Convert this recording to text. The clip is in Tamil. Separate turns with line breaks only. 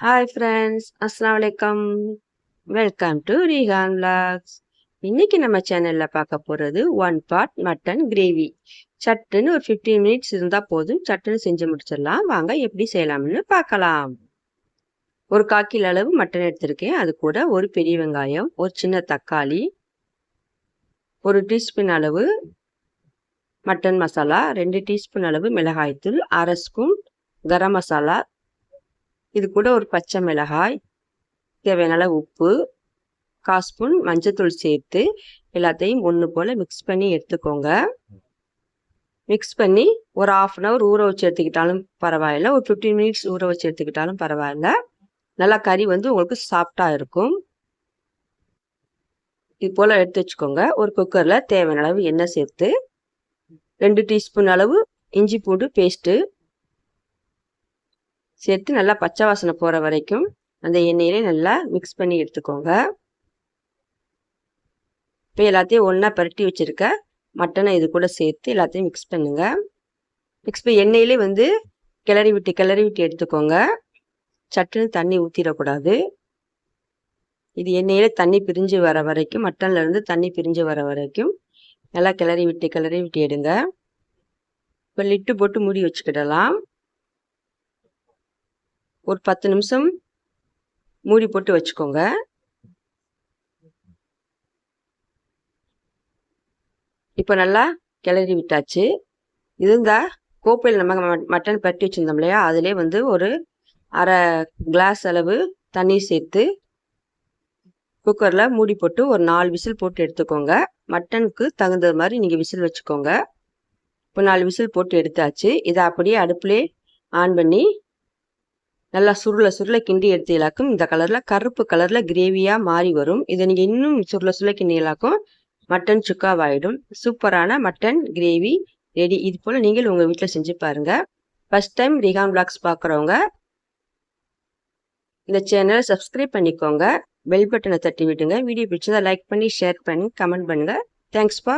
ஹாய் ஃப்ரெண்ட்ஸ், அஸ்ஸலாமு அலைக்கம். Welcome to Rehan vlogs. இன்னைக்கு நம்ம சேனல்ல பார்க்க போறது ஒன் பாட் மட்டன் கிரேவி. சட்டுன்னு ஒரு 15 மினிட்ஸ் இருந்தா போதும், சட்டுன்னு செஞ்சு முடிச்சிடலாம். வாங்க எப்படி செய்யலாம்னு பார்க்கலாம். ஒரு 1/4 கிலோ அளவு மட்டன் எடுத்திருக்கேன். அது கூட ஒரு பெரிய வெங்காயம், ஒரு சின்ன தக்காளி, ஒரு டீஸ்பூன் அளவு மட்டன் மசாலா, 2 டீஸ்பூன் அளவு மிளகாய்த்தூள், 1/2 ஸ்பூன் கரம் மசாலா, இது கூட ஒரு பச்சை மிளகாய், தேவையான அளவு உப்பு, 1/4 ஸ்பூன் மஞ்சத்தூள் சேர்த்து எல்லாத்தையும் ஒன்று போல் மிக்ஸ் பண்ணி எடுத்துக்கோங்க. மிக்ஸ் பண்ணி ஒரு 1/2 அன் ஹவர் ஊற வச்சு எடுத்துக்கிட்டாலும் பரவாயில்ல, ஒரு 15 மினிட்ஸ் ஊற வச்சு எடுத்துக்கிட்டாலும் பரவாயில்ல. நல்லா கறி உங்களுக்கு சாஃப்டாக இருக்கும். இது போல் எடுத்து வச்சுக்கோங்க. ஒரு குக்கரில் தேவையான அளவு எண்ணெய் சேர்த்து 2 டீஸ்பூன் அளவு இஞ்சி பூண்டு பேஸ்ட்டு சேர்த்து நல்லா பச்சை வாசனை போகிற வரைக்கும் அந்த எண்ணெயிலே நல்லா மிக்ஸ் பண்ணி எடுத்துக்கோங்க. இப்போ எல்லாத்தையும் ஒன்றா பரட்டி வச்சுருக்க மட்டனை இது கூட சேர்த்து எல்லாத்தையும் மிக்ஸ் பண்ணுங்க. மிக்ஸ் பண்ணி எண்ணெயிலே கிளறி விட்டு எடுத்துக்கோங்க. சட்டுன்னு தண்ணி ஊற்றிடக்கூடாது. இது எண்ணெயிலே தண்ணி பிரிஞ்சு வர வரைக்கும், மட்டன்லேருந்து தண்ணி பிரிஞ்சு வர வரைக்கும் நல்லா கிளறி விட்டு எடுங்க. இப்போ லிட்டு போட்டு மூடி வச்சுக்கிடலாம். ஒரு 10 நிமிஷம் மூடி போட்டு வச்சுக்கோங்க. இப்போ நல்லா கிளறி விட்டாச்சு. இந்த கோப்பையில் நம்ம மட்டன் பரட்டி வச்சுருந்தோம் இல்லையா, அதிலே ஒரு 1/2 கிளாஸ் அளவு தண்ணி சேர்த்து குக்கரில் மூடி போட்டு ஒரு 4 விசில் போட்டு எடுத்துக்கோங்க. மட்டனுக்கு தகுந்த மாதிரி நீங்கள் விசில் வச்சுக்கோங்க. இப்போ 4 விசில் போட்டு எடுத்தாச்சு. இதை அப்படியே அடுப்புலே ஆன் பண்ணி நல்லா சுருள கிண்டி எடுத்தீங்களாக்கும் இந்த கலரில் கருப்பு கலரில் கிரேவியாக மாறி வரும். இதை நீங்கள் இன்னும் சுருள கிண்டியலாக்கும் மட்டன் சுக்காவாயிடும். சூப்பரான மட்டன் கிரேவி ரெடி. இது போல் நீங்கள் உங்கள் வீட்டில் செஞ்சு பாருங்கள். ஃபஸ்ட் டைம் ரீஹான் விலாக்ஸ் பார்க்குறவங்க இந்த சேனலை சப்ஸ்கிரைப் பண்ணிக்கோங்க. பெல் பட்டனை தட்டி விட்டுங்க. வீடியோ பிடிச்சதை லைக் பண்ணி ஷேர் பண்ணி கமெண்ட் பண்ணுங்கள். Thanks for